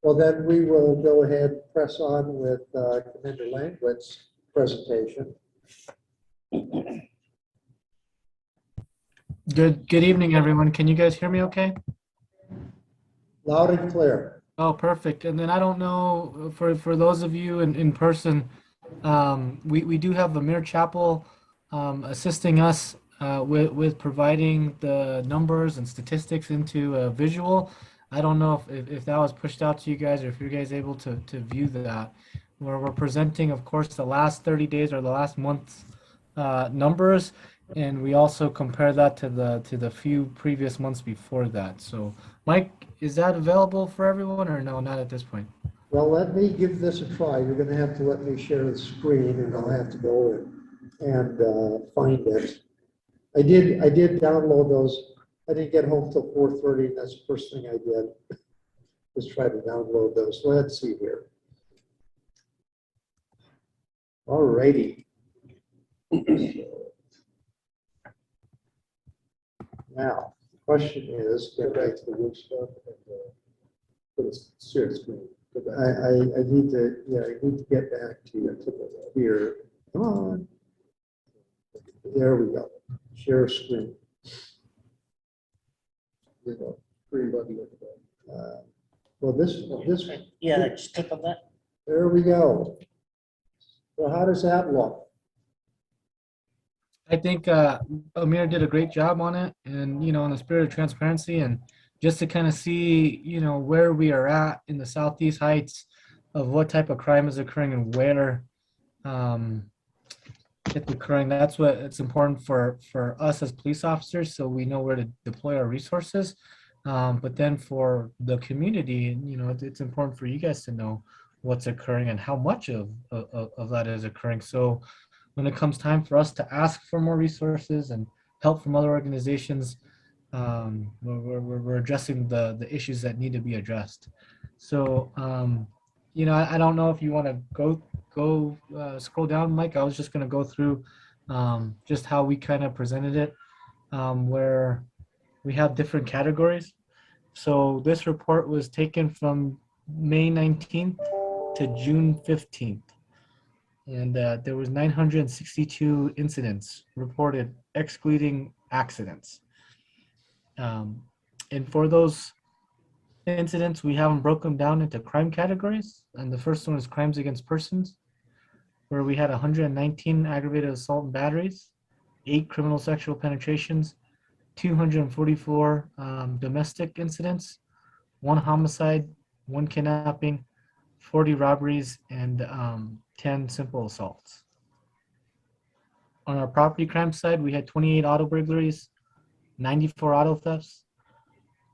Well, then we will go ahead and press on with Commander Languit's presentation. Good evening, everyone. Can you guys hear me okay? Loud and clear. Oh, perfect. And then I don't know, for those of you in person, we do have Amir Chapel assisting us with providing the numbers and statistics into a visual. I don't know if that was pushed out to you guys or if you guys able to view that. Where we're presenting, of course, the last 30 days or the last month's numbers, and we also compare that to the few previous months before that. So, Mike, is that available for everyone or no, not at this point? Well, let me give this a try. You're going to have to let me share the screen, and I'll have to go and find it. I did download those. I didn't get home till 4:30. And that's the first thing I did. Just try to download those. Let's see here. All righty. Now, the question is, get back to the wood stuff and put a share screen. I need to, yeah, I need to get back to here. Come on. There we go. Share screen. There we go. Green button. Well, this. Yeah, just click on that. There we go. Well, how does that look? I think Amir did a great job on it, and in the spirit of transparency, and just to kind of see, where we are at in the Southeast Heights, of what type of crime is occurring and where it's occurring. That's what it's important for us as police officers, so we know where to deploy our resources. But then for the community, it's important for you guys to know what's occurring and how much of that is occurring. So when it comes time for us to ask for more resources and help from other organizations, we're addressing the issues that need to be addressed. So, I don't know if you want to go scroll down, Mike. I was just going to go through just how we kind of presented it, where we have different categories. So this report was taken from May 19th to June 15th. And there was 962 incidents reported, excluding accidents. And for those incidents, we have them broken down into crime categories. And the first one is crimes against persons, where we had 119 aggravated assault and batteries, 8 criminal sexual penetrations, 244 domestic incidents, 1 homicide, 1 kidnapping, 40 robberies, and 10 simple assaults. On our property crime side, we had 28 auto burglaries, 94 auto thefts,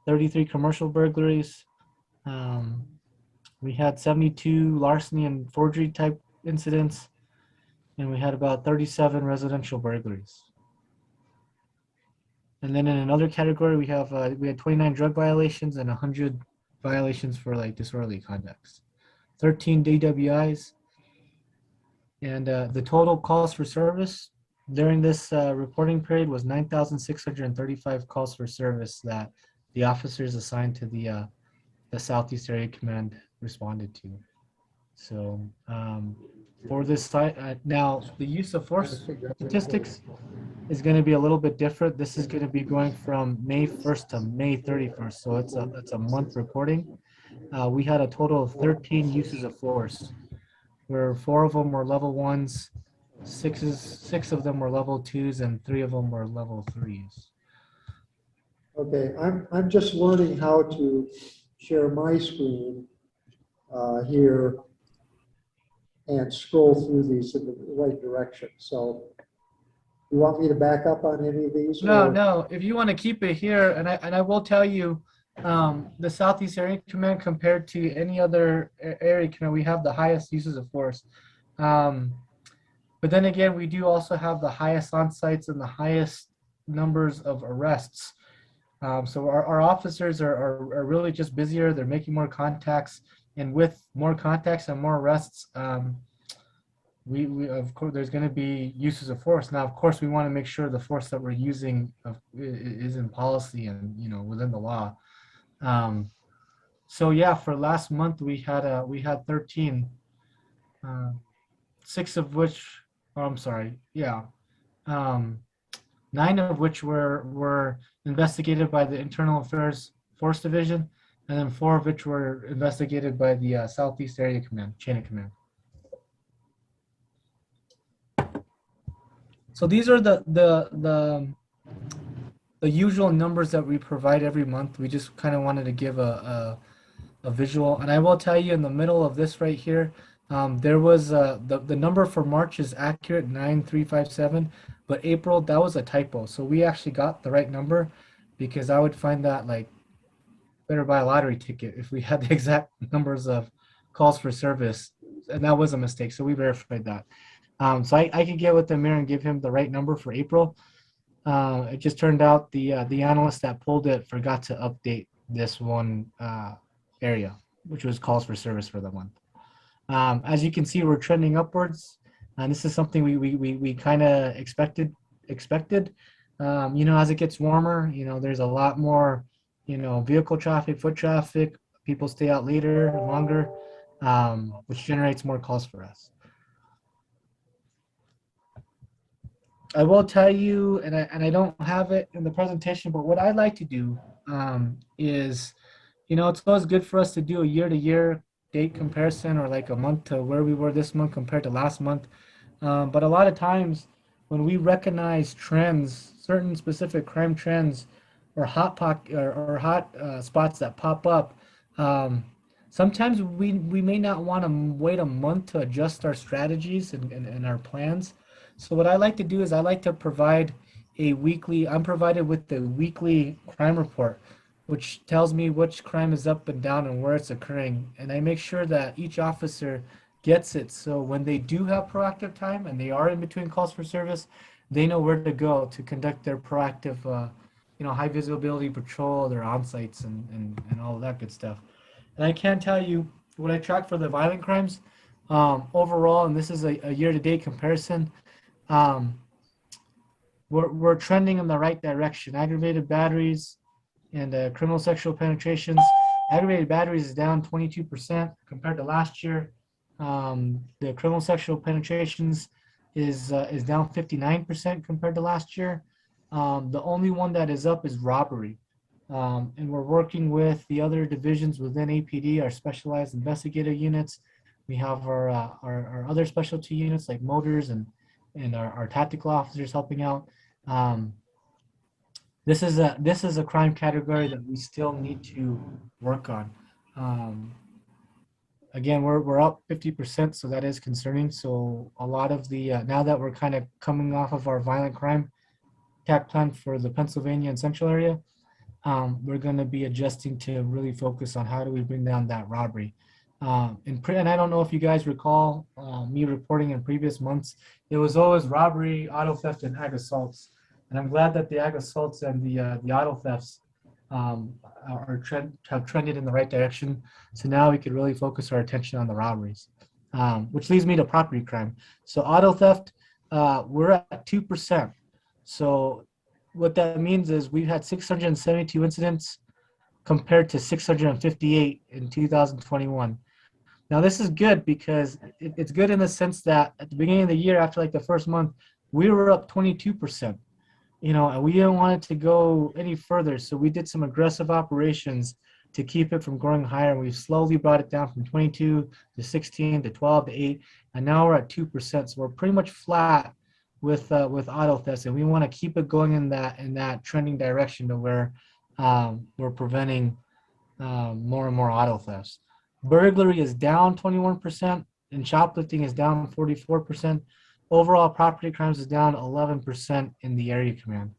33 commercial burglaries. We had 72 larceny and forgery type incidents, and we had about 37 residential burglaries. And then in another category, we had 29 drug violations and 100 violations for disorderly conduct. 13 DWIs, and the total calls for service during this reporting period was 9,635 calls for service that the officers assigned to the Southeast Area Command responded to. So for this site, now the use of force statistics is going to be a little bit different. This is going to be going from May 1st to May 31st, so it's a month reporting. We had a total of 13 uses of force, where 4 of them were level 1s, 6 of them were level 2s, and 3 of them were level 3s. Okay, I'm just learning how to share my screen here and scroll through these in the right direction. So you want me to back up on any of these? No. If you want to keep it here, and I will tell you, the Southeast Area Command compared to any other area command, we have the highest uses of force. But then again, we do also have the highest on-sites and the highest numbers of arrests. So our officers are really just busier. They're making more contacts, and with more contacts and more arrests, we of course there's going to be uses of force. Now, of course, we want to make sure the force that we're using is in policy and within the law. So yeah, for last month we had 13, uh, six of which, oh, I'm sorry, yeah, um, nine of which were investigated by the Internal Affairs Force Division, and then four of which were investigated by the Southeast Area Command, Chain of Command. So these are the usual numbers that we provide every month. We just kind of wanted to give a visual. And I will tell you in the middle of this right here, there was the number for March is accurate, 9357, but April, that was a typo. So we actually got the right number, because I would find that like better buy a lottery ticket if we had the exact numbers of calls for service. And that was a mistake. So we verified that. So I could get with the mayor and give him the right number for April. It just turned out the analyst that pulled it forgot to update this one area, which was calls for service for the month. As you can see, we're trending upwards, and this is something we kind of expected. You know, as it gets warmer, you know, there's a lot more, you know, vehicle traffic, foot traffic. People stay out later, longer, which generates more calls for us. I will tell you, and I don't have it in the presentation, but what I like to do is, you know, it's always good for us to do a year-to-year date comparison, or like a month to where we were this month compared to last month. But a lot of times when we recognize trends, certain specific crime trends, or or hot spots that pop up, um, sometimes we may not want to wait a month to adjust our strategies and our plans. So what I like to do is I like to provide I'm provided with a weekly crime report, which tells me which crime is up and down and where it's occurring. And I make sure that each officer gets it. So when they do have proactive time and they are in between calls for service, they know where to go to conduct their proactive, you know, high visibility patrol, their on sites, and all of that good stuff. And I can tell you what I track for the violent crimes overall, and this is a year-to-date comparison. Um, we're trending in the right direction. Aggravated batteries and criminal sexual penetrations. Aggravated batteries is down 22% compared to last year. The criminal sexual penetrations is down 59% compared to last year. The only one that is up is robbery. And we're working with the other divisions within APD, our specialized investigative units. We have our other specialty units like motors and our tactical officers helping out. This is a crime category that we still need to work on. Again, we're up 50%, so that is concerning. So a lot of the now that we're kind of coming off of our violent crime attack plan for the Pennsylvania and Central area, we're going to be adjusting to really focus on how do we bring down that robbery. And I don't know if you guys recall me reporting in previous months, it was always robbery, auto theft, and ag assaults. And I'm glad that the ag assaults and the auto thefts have trended in the right direction. So now we could really focus our attention on the robberies, which leads me to property crime. So auto theft, we're at 2%. So what that means is we've had 672 incidents compared to 658 in 2021. Now this is good because it's good in the sense that at the beginning of the year, after like the first month, we were up 22%, you know, and we didn't want it to go any further. So we did some aggressive operations to keep it from growing higher. And we've slowly brought it down from 22 to 16 to 12 to 8, and now we're at 2%. So we're pretty much flat with auto thefts, and we want to keep it going in that trending direction to where we're preventing more and more auto thefts. Burglary is down 21%, and shoplifting is down 44%. Overall, property crimes is down 11% in the area command.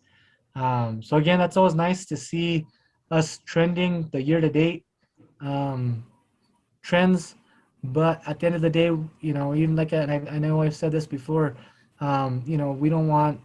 So again, that's always nice to see us trending the year-to-date trends. But at the end of the day, you know, even like, and I know I've said this before, you know, we don't want,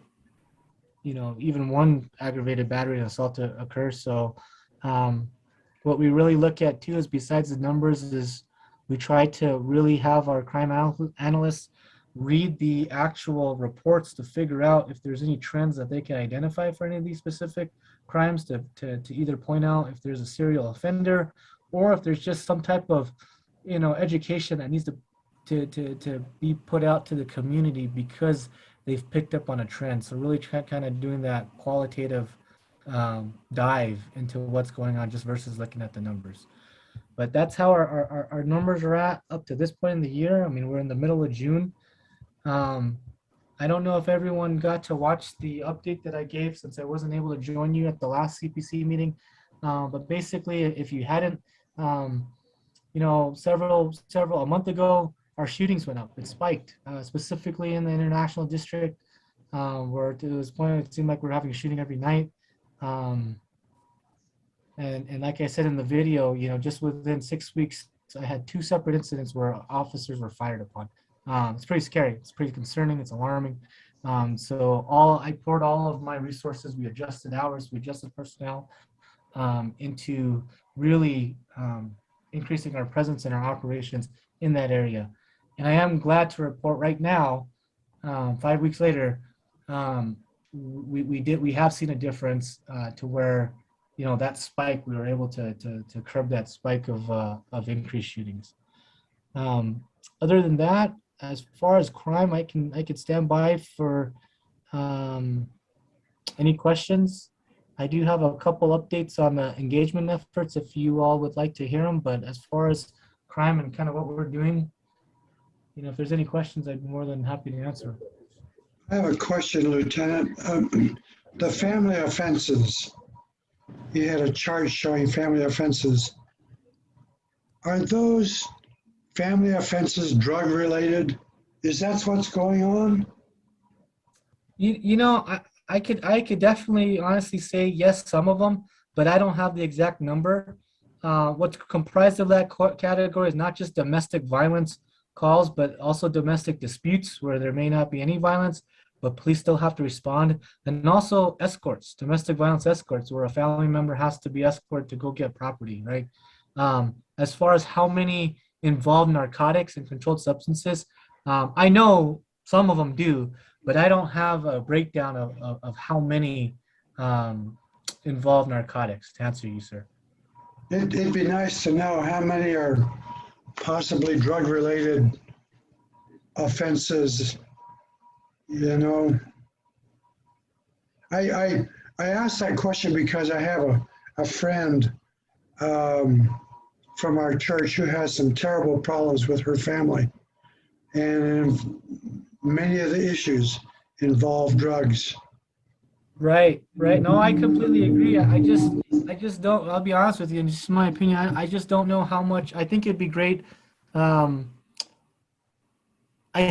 you know, even one aggravated battery and assault to occur. So what we really look at too is, besides the numbers, is we try to really have our crime analysts read the actual reports to figure out if there's any trends that they can identify for any of these specific crimes, to either point out if there's a serial offender, or if there's just some type of, education that needs to be put out to the community because they've picked up on a trend. So really kind of doing that qualitative dive into what's going on just versus looking at the numbers. But that's how our numbers are at up to this point in the year. I mean, we're in the middle of June. I don't know if everyone got to watch the update that I gave since I wasn't able to join you at the last CPC meeting. But basically, if you hadn't, a month ago, our shootings went up. It spiked, specifically in the international district, where to this point it seemed like we're having a shooting every night. And like I said in the video, just within 6 weeks, I had 2 separate incidents where officers were fired upon. It's pretty scary. It's pretty concerning. It's alarming. So I poured all of my resources. We adjusted hours. We adjusted personnel into really increasing our presence in our operations in that area. And I am glad to report right now, 5 weeks later, we have seen a difference to where that spike, we were able to curb that spike of increased shootings. Other than that, as far as crime, I could stand by for any questions. I do have a couple updates on the engagement efforts if you all would like to hear them, but as far as crime and kind of what we're doing, if there's any questions, I'd be more than happy to answer. I have a question, Lieutenant. The family offenses, you had a chart showing family offenses. Are those family offenses drug related? Is that what's going on? I could definitely honestly say yes, some of them, but I don't have the exact number. What's comprised of that category is not just domestic violence calls, but also domestic disputes where there may not be any violence, but police still have to respond. And also escorts, domestic violence escorts, where a family member has to be escorted to go get property, right? As far as how many involve narcotics and controlled substances, I know some of them do, but I don't have a breakdown of how many involve narcotics, to answer you, sir. It'd be nice to know how many are possibly drug-related offenses. I asked that question because I have a friend from our church who has some terrible problems with her family, and many of the issues involve drugs. Right. No, I completely agree. I just don't, I'll be honest with you, in just my opinion, I just don't know how much. I think it'd be great. I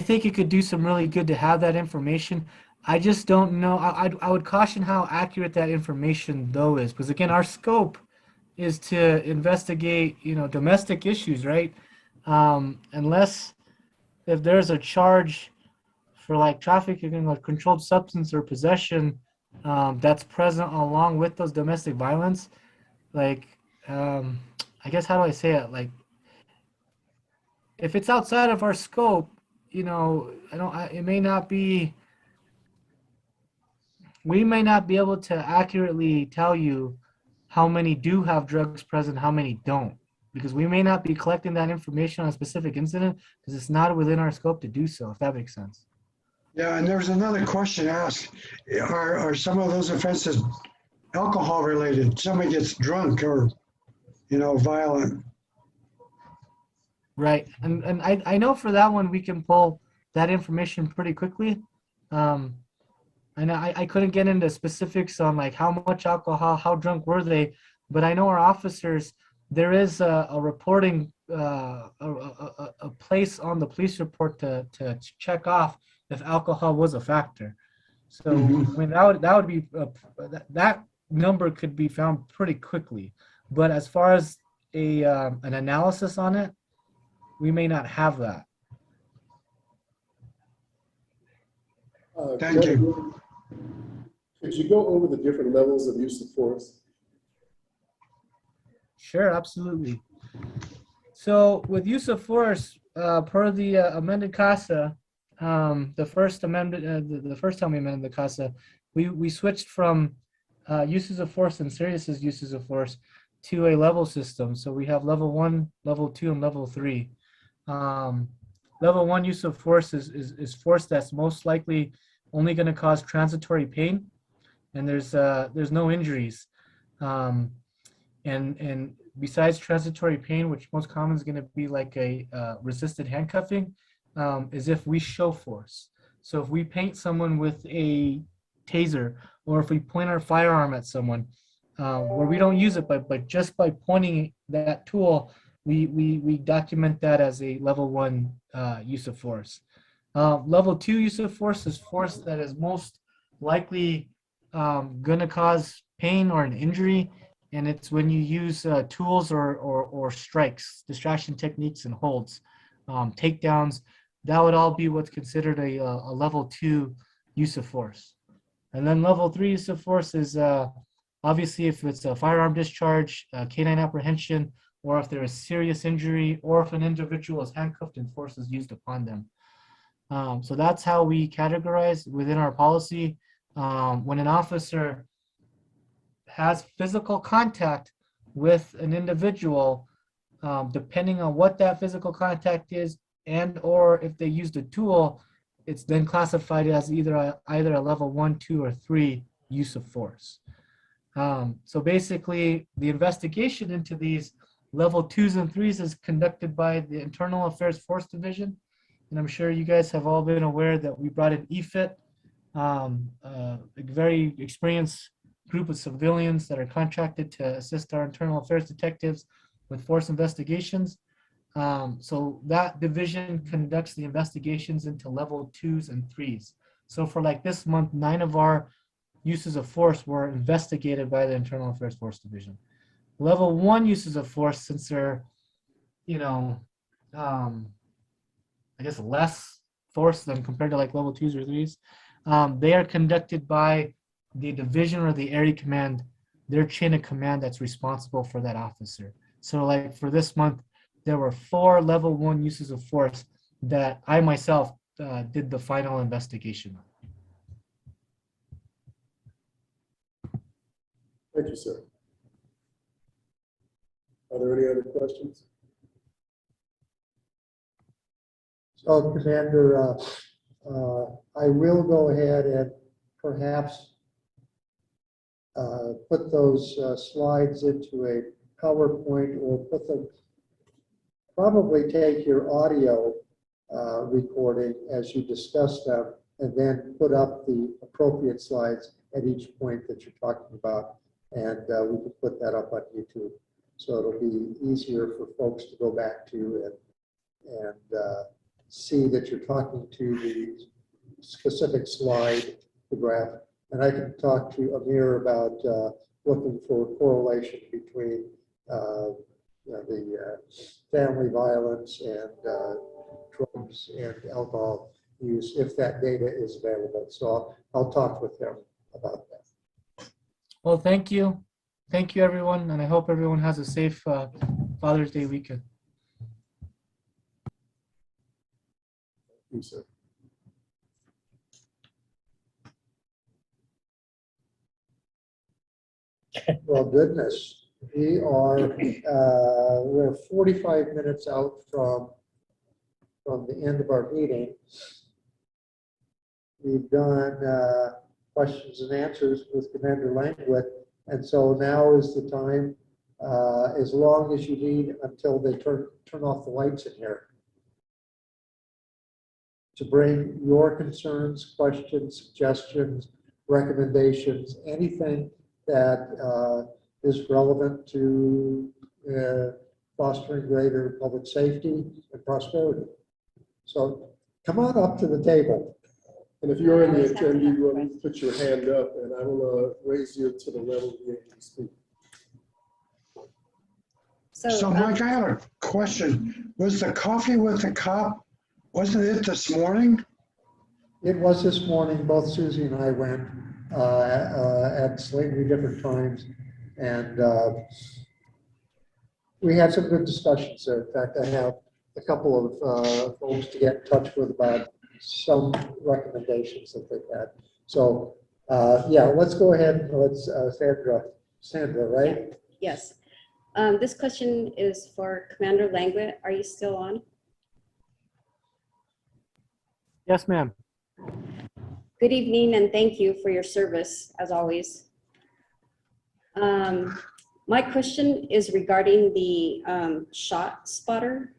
think it could do some really good to have that information. I just don't know. I would caution how accurate that information though is, because again, our scope is to investigate, domestic issues, right? Unless if there's a charge for like trafficking, like controlled substance or possession, that's present along with those domestic violence, like, I guess, how do I say it? Like, if it's outside of our scope, it may not be, we may not be able to accurately tell you how many do have drugs present, how many don't, because we may not be collecting that information on a specific incident because it's not within our scope to do so, if that makes sense. Yeah, and there was another question asked, are some of those offenses alcohol related? Somebody gets drunk or, violent. Right, and I know for that one we can pull that information pretty quickly. And I couldn't get into specifics on like how much alcohol, how drunk were they, but I know our officers, there is a reporting, a place on the police report to check off if alcohol was a factor. So I mean that would be that number could be found pretty quickly. But as far as an analysis on it, we may not have that. Thank you. Could you go over the different levels of use of force? Sure, absolutely. So with use of force, per the amended CASA, the first amendment, the first time we amended the CASA, we switched from uses of force and serious uses of force to a level system. So we have level 1, level 2, and level 3. Level 1 use of force is force that's most likely only going to cause transitory pain, and there's no injuries. And besides transitory pain, which most common is going to be like a resisted handcuffing, is if we show force. So if we paint someone with a taser, or if we point our firearm at someone, where we don't use it, but just by pointing that tool, we document that as a level 1 use of force. Level 2 use of force is force that is most likely going to cause pain or an injury, and it's when you use tools or strikes, distraction techniques, and holds, takedowns. That would all be what's considered a level 2 use of force. And then level 3 use of force is obviously if it's a firearm discharge, canine apprehension, or if there is serious injury, or if an individual is handcuffed and force is used upon them. So that's how we categorize within our policy. When an officer has physical contact with an individual, depending on what that physical contact is, and or if they used a tool, it's then classified as either a level 1, 2, or 3 use of force. So basically, the investigation into these level 2s and 3s is conducted by the Internal Affairs Force Division. And I'm sure you guys have all been aware that we brought in EFIT, a very experienced group of civilians that are contracted to assist our internal affairs detectives with force investigations. So that division conducts the investigations into level 2s and 3s. So for like this month, 9 of our uses of force were investigated by the Internal Affairs Force Division. Level 1 uses of force, since they're, I guess less force than compared to like level 2s or 3s, they are conducted by the division or the area command, their chain of command that's responsible for that officer. So like for this month, there were 4 level 1 uses of force that I myself did the final investigation on. Thank you, sir. Are there any other questions? So Commander, I will go ahead and perhaps put those slides into a PowerPoint, or put them, probably take your audio recording as you discuss them, and then put up the appropriate slides at each point that you're talking about, and we can put that up on YouTube. So it'll be easier for folks to go back to and see that you're talking to the specific slide, the graph. And I can talk to Amir about looking for a correlation between the family violence and drugs and alcohol use, if that data is available. So I'll talk with him about that. Well, thank you. Thank you, everyone. And I hope everyone has a safe Father's Day weekend. Thank you, sir. Well, goodness, we're 45 minutes out from the end of our meeting. We've done questions and answers with Commander Languit, and so now is the time, as long as you need until they turn off the lights in here, to bring your concerns, questions, suggestions, recommendations, anything that is relevant to fostering greater public safety and prosperity. So come on up to the table. And if you're in the attendee room, put your hand up, and I will raise you to the level of being able to speak. So Mike, I had a question. Was the coffee with the cop, wasn't it this morning? It was this morning. Both Susie and I went at slightly different times, and we had some good discussions there. In fact, I have a couple of folks to get in touch with about some recommendations that they've had. So yeah, let's go ahead and let's Sandra, right? Yes. This question is for Commander Languit. Are you still on? Yes, ma'am. Good evening and thank you for your service as always. My question is regarding the shot spotter.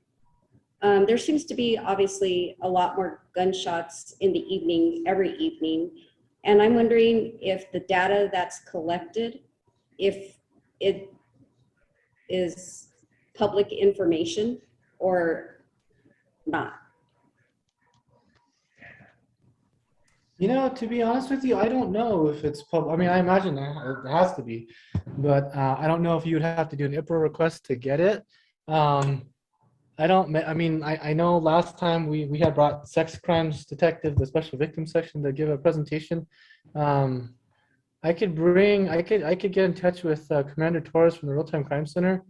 There seems to be obviously a lot more gunshots in the evening, every evening. And I'm wondering if the data that's collected, if it is public information or not. You know, to be honest with you, I don't know if it's public. I mean, I imagine it has to be, but I don't know if you would have to do an IPRA request to get it. I don't, I mean, I know last time we had brought sex crimes detective, the special victim section, to give a presentation. I could get in touch with Commander Torres from the Real Time Crime Center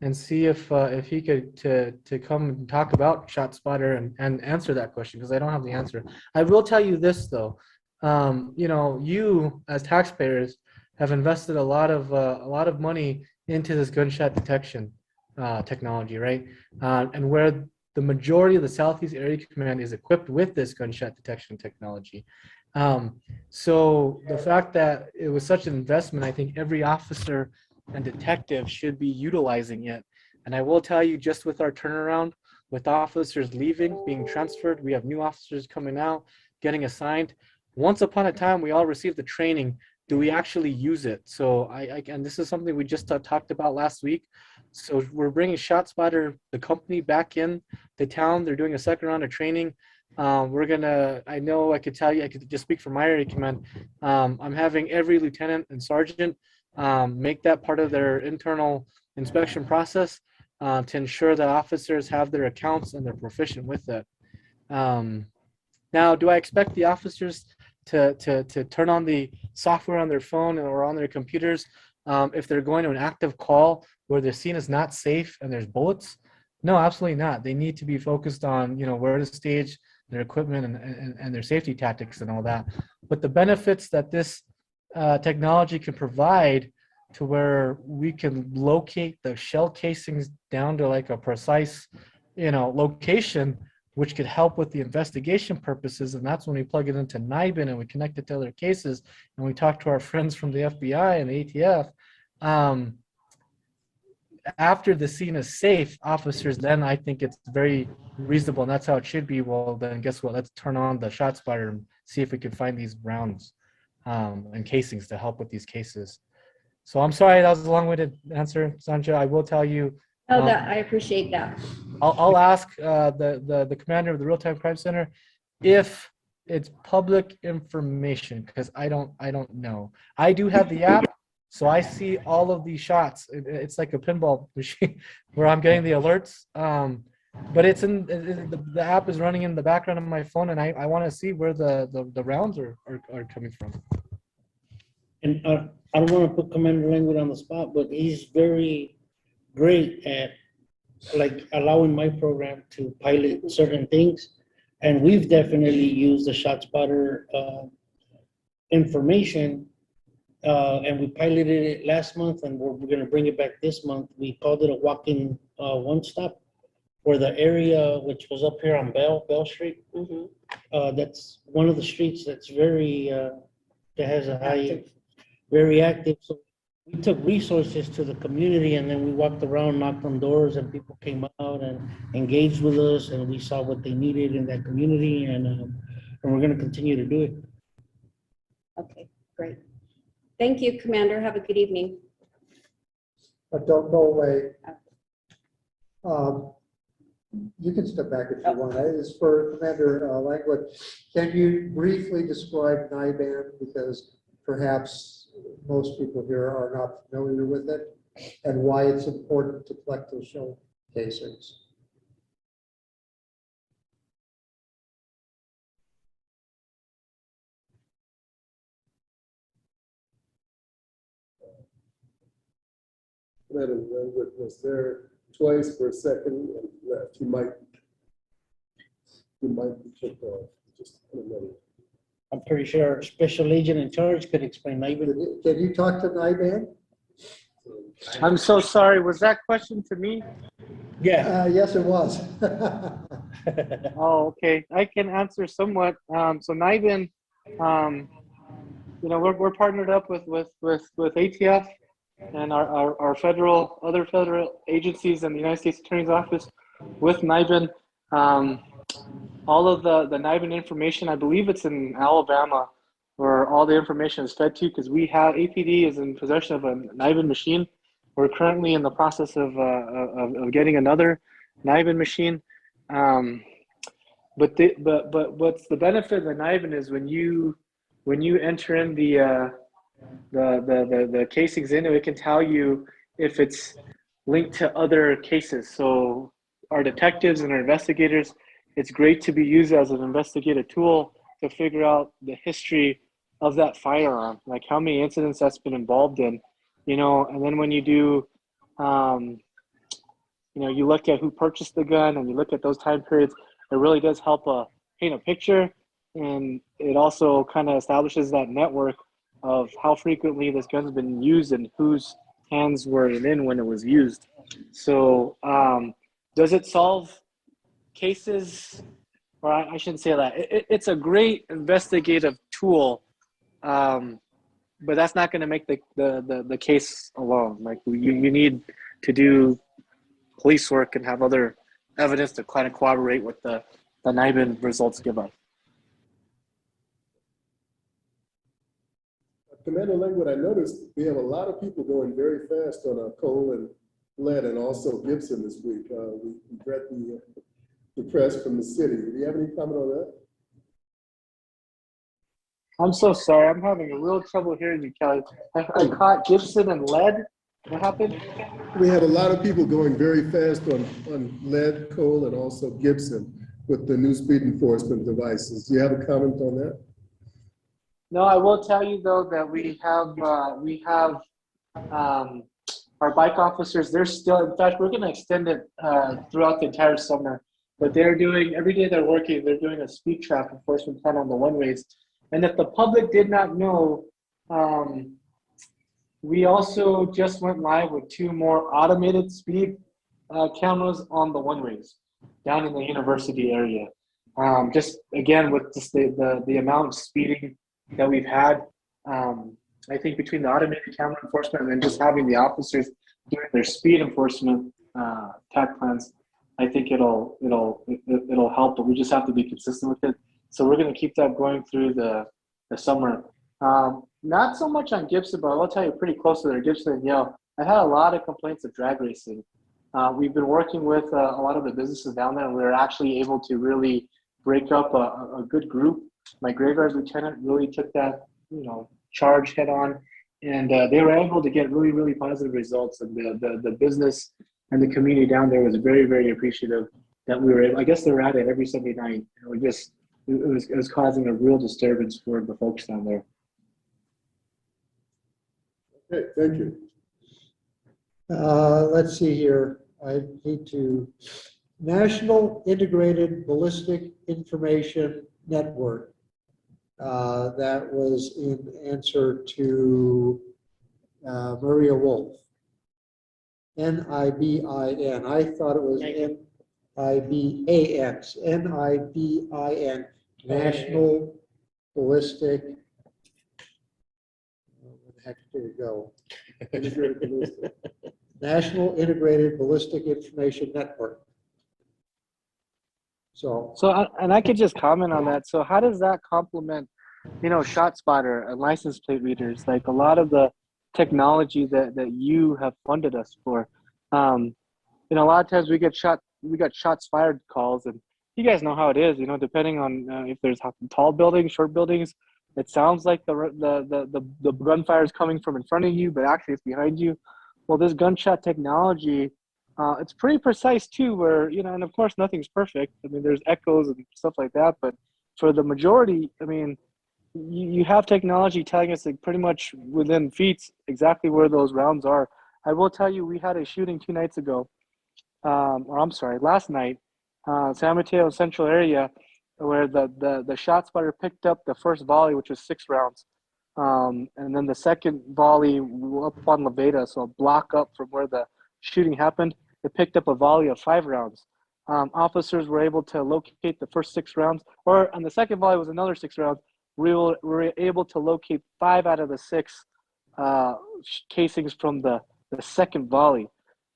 and see if he could to come and talk about ShotSpotter and answer that question, because I don't have the answer. I will tell you this though, you know, you as taxpayers have invested a lot of money into this gunshot detection technology, right? And where the majority of the Southeast Area Command is equipped with this gunshot detection technology. So the fact that it was such an investment, I think every officer and detective should be utilizing it. And I will tell you, just with our turnaround, with officers leaving, being transferred, we have new officers coming out, getting assigned. Once upon a time, we all received the training. Do we actually use it? So and this is something we just talked about last week. So we're bringing ShotSpotter, the company, back in the town. They're doing a second round of training. We're gonna, I know I could tell you, I could just speak for my area command. I'm having every lieutenant and sergeant make that part of their internal inspection process to ensure that officers have their accounts and they're proficient with it. Now, do I expect the officers to turn on the software on their phone or on their computers if they're going to an active call where the scene is not safe and there's bullets? No, absolutely not. They need to be focused on, you know, where to stage their equipment and their safety tactics and all that. But the benefits that this technology can provide, to where we can locate the shell casings down to like a precise, you know, location, which could help with the investigation purposes. And that's when we plug it into NIBIN and we connect it to other cases and we talk to our friends from the FBI and the ATF. After the scene is safe, officers, then I think it's very reasonable, and that's how it should be. Well, then guess what? Let's turn on the ShotSpotter and see if we can find these rounds and casings to help with these cases. So I'm sorry, that was a long-winded answer, Sanjay. I will tell you. Oh, that I appreciate that. I'll ask the commander of the Real Time Crime Center if it's public information, because I don't know. I do have the app, so I see all of these shots. It's like a pinball machine where I'm getting the alerts. But it's in the app is running in the background of my phone, and I want to see where the rounds are coming from. And I don't want to put Commander Languit on the spot, but he's very great at like allowing my program to pilot certain things. And we've definitely used the ShotSpotter information, and we piloted it last month, and we're going to bring it back this month. We called it a walk-in one-stop, for the area which was up here on Bell Street. That's one of the streets that's very that has a high, very active. So we took resources to the community, and then we walked around, knocked on doors, and people came out and engaged with us, and we saw what they needed in that community, and we're going to continue to do it. Okay, great. Thank you, Commander. Have a good evening. But don't go away. You can step back if you want. It's for Commander Languit. Can you briefly describe NIBAN, because perhaps most people here are not familiar with it, and why it's important to collect those shell casings? Madam Languit was there twice for a second and left. You might be kicked off. Just a minute. I'm pretty sure our special agent in charge could explain NIBIN. Can you talk to NIBAN? I'm so sorry. Was that question to me? Yeah. Yes, it was. Oh, okay. I can answer somewhat. So NIBIN, we're partnered up with ATF and our other federal agencies and the United States Attorney's Office with NIBIN. All of the NIBIN information, I believe it's in Alabama, where all the information is fed to, because APD is in possession of a NIBIN machine. We're currently in the process of getting another NIBIN machine. But what's the benefit of the NIBIN is when you enter in the casings in, it can tell you if it's linked to other cases. So our detectives and our investigators, it's great to be used as an investigative tool to figure out the history of that firearm, like how many incidents that's been involved in, and then when you do, you look at who purchased the gun and you look at those time periods, it really does help paint a picture. And it also kind of establishes that network of how frequently this gun's been used and whose hands were it in when it was used. So does it solve cases? Or I shouldn't say that. It's a great investigative tool, but that's not going to make the case alone. Like you need to do police work and have other evidence to kind of corroborate what the NIBIN results give us. Commander Languit, I noticed we have a lot of people going very fast on coal and lead and also Gibson this week. We read the press from the city. Do you have any comment on that? I'm so sorry. I'm having a real trouble hearing you, Kelly. I caught Gibson and lead. What happened? We had a lot of people going very fast on lead, coal, and also Gibson with the new speed enforcement devices. Do you have a comment on that? No, I will tell you though that we have our bike officers. They're still. In fact, we're going to extend it throughout the entire summer. But they're doing every day they're working. They're doing a speed trap enforcement plan on the one-ways. And if the public did not know, we also just went live with 2 more automated speed cameras on the one-ways down in the university area. Just again with just the amount of speeding that we've had, I think between the automated camera enforcement and then just having the officers doing their speed enforcement tag plans, I think it'll help. But we just have to be consistent with it. So we're going to keep that going through the summer. Not so much on Gibson, but I'll tell you pretty close to there, Gibson and Yale. I've had a lot of complaints of drag racing. We've been working with a lot of the businesses down there, and we're actually able to really break up a good group. My graveyard lieutenant really took that, charge head on, and they were able to get really, really positive results. And the business and the community down there was very, very appreciative that we were able. I guess they were at it every Sunday night. It was causing a real disturbance for the folks down there. Okay, thank you. Let's see here. I need to, National Integrated Ballistic Information Network. That was in answer to Maria Wolf. NIBIN. I thought it was NIBAN. NIBIN. National Ballistic. Where the heck did it go? National Integrated Ballistic Information Network. So And I could just comment on that. So how does that complement, Shot Spotter and license plate readers? Like a lot of the technology that you have funded us for. A lot of times we got shots fired calls, and you guys know how it is. Depending on if there's tall buildings, short buildings, it sounds like the gunfire is coming from in front of you, but actually it's behind you. Well, this gunshot technology, it's pretty precise too, where, and of course nothing's perfect. I mean, there's echoes and stuff like that, but for the majority, I mean, you have technology telling us like pretty much within feet exactly where those rounds are. I will tell you, we had a shooting 2 nights ago, last night, San Mateo Central area, where the shot spotter picked up the first volley, which was 6 rounds. And then the second volley up on Levada, so a block up from where the shooting happened, it picked up a volley of 5 rounds. Officers were able to locate the first 6 rounds, or on the second volley was another 6 rounds. We were able to locate 5 out of the 6 casings from the second volley.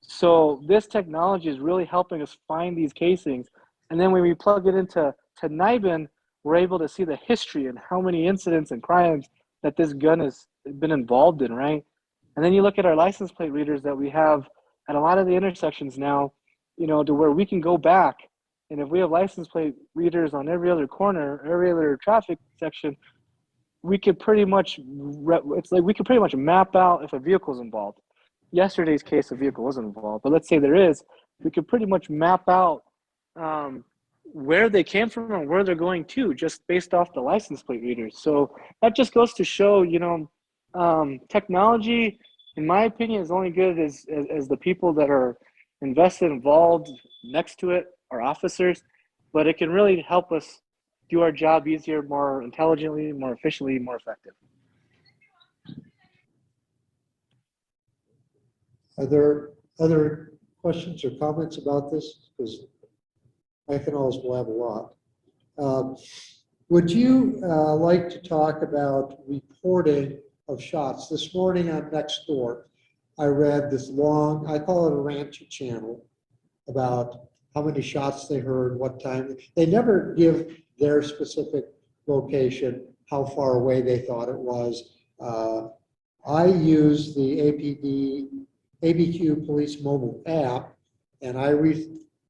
So this technology is really helping us find these casings. And then when we plug it into NIBIN, we're able to see the history and how many incidents and crimes that this gun has been involved in, right? And then you look at our license plate readers that we have at a lot of the intersections now, you know, to where we can go back, and if we have license plate readers on every other corner, every other traffic section, we could pretty much, it's like we could pretty much map out if a vehicle is involved. Yesterday's case, a vehicle wasn't involved, but let's say there is, we could pretty much map out where they came from and where they're going to, just based off the license plate readers. So that just goes to show, you know, technology, in my opinion, is only good as the people that are invested, involved, next to it, are officers, but it can really help us do our job easier, more intelligently, more efficiently, more effective. Are there other questions or comments about this? Because I can always blab a lot. Would you like to talk about reporting of shots? This morning on Nextdoor, I read this long, I call it a rant channel, about how many shots they heard, what time. They never give their specific location, how far away they thought it was. I use the ABQ Police mobile app, and I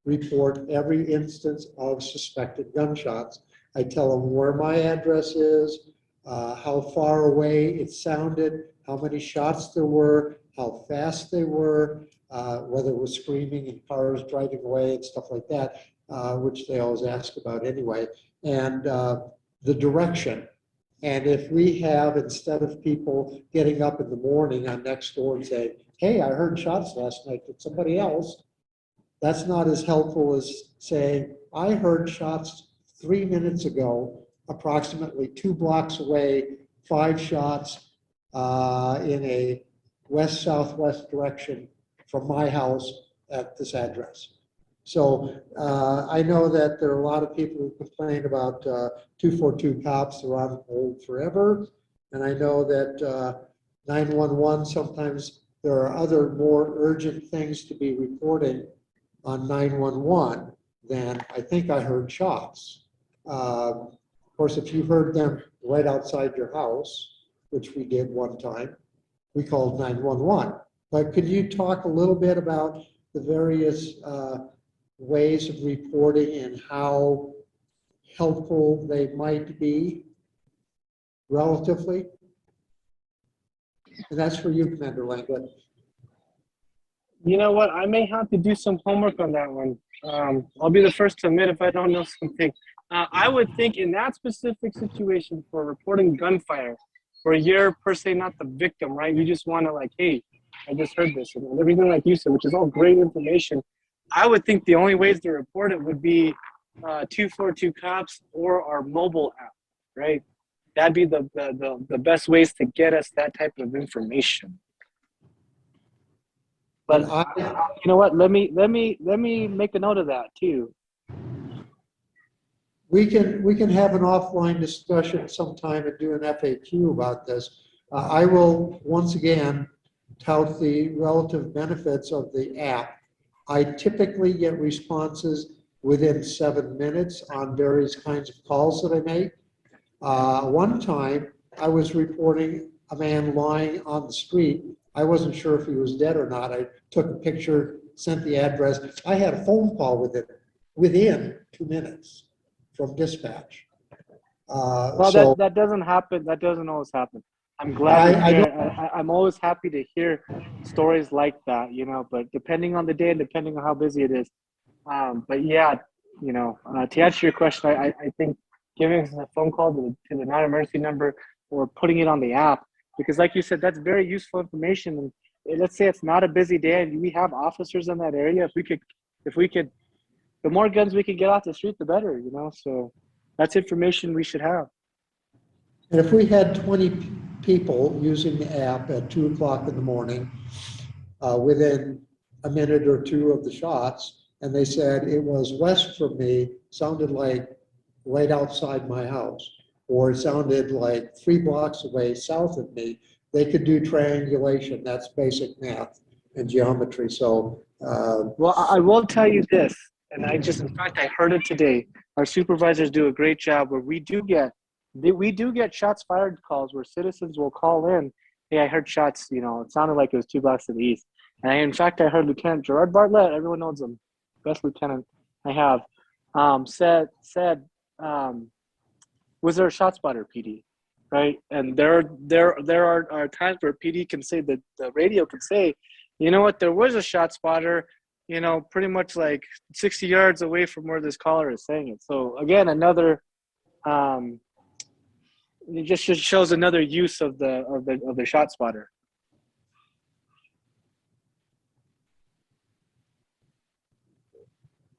report every instance of suspected gunshots. I tell them where my address is, how far away it sounded, how many shots there were, how fast they were, whether it was screaming and cars driving away and stuff like that, which they always ask about anyway, and the direction. And if we have, instead of people getting up in the morning on Nextdoor and saying, hey, I heard shots last night, did somebody else? That's not as helpful as saying, I heard shots 3 minutes ago, approximately 2 blocks away, 5 shots in a west-southwest direction from my house at this address. So I know that there are a lot of people who complain about 242 cops, they're on hold forever. And I know that 911, sometimes there are other more urgent things to be reporting on 911 than I think I heard shots. Of course, if you heard them right outside your house, which we did one time, we called 911. But could you talk a little bit about the various ways of reporting and how helpful they might be relatively? And that's for you, Commander Languit. You know what? I may have to do some homework on that one. I'll be the first to admit if I don't know something. I would think in that specific situation for reporting gunfire, where you're per se not the victim, right? You just want to like, hey, I just heard this, and everything like you said, which is all great information. I would think the only ways to report it would be 242 cops or our mobile app, right? That'd be the best ways to get us that type of information. But you know what? Let me make a note of that too. We can have an offline discussion sometime and do an FAQ about this. I will once again tout the relative benefits of the app. I typically get responses within 7 minutes on various kinds of calls that I make. One time I was reporting a man lying on the street. I wasn't sure if he was dead or not. I took a picture, sent the address. I had a phone call within 2 minutes from dispatch. Well, So that doesn't happen. That doesn't always happen. I'm glad to hear. I'm always happy to hear stories like that, you know, but depending on the day and depending on how busy it is. But yeah, you know, to answer your question, I think giving us a phone call to the non-emergency number or putting it on the app, because like you said, that's very useful information. And let's say it's not a busy day and we have officers in that area. If we could, the more guns we can get off the street, the better, you know, so that's information we should have. and if we had 20 people using the app at 2 o'clock in the morning, within a minute or two of the shots. And they said it was west from me, sounded like right outside my house, or it sounded like 3 blocks away south of me. They could do triangulation. That's basic math and geometry. So, Well, I will tell you this, and in fact, I heard it today. Our supervisors do a great job where we do get shots fired calls where citizens will call in. Hey, I heard shots, it sounded like it was 2 blocks to the east. And in fact, I heard Lieutenant Gerard Bartlett, everyone knows him, best lieutenant I have, said, was there a shot spotter, PD? Right? And there are times where PD can say, the radio can say, you know what, there was a shot spotter, pretty much like 60 yards away from where this caller is saying it. So again, another, it just shows another use of the shot spotter.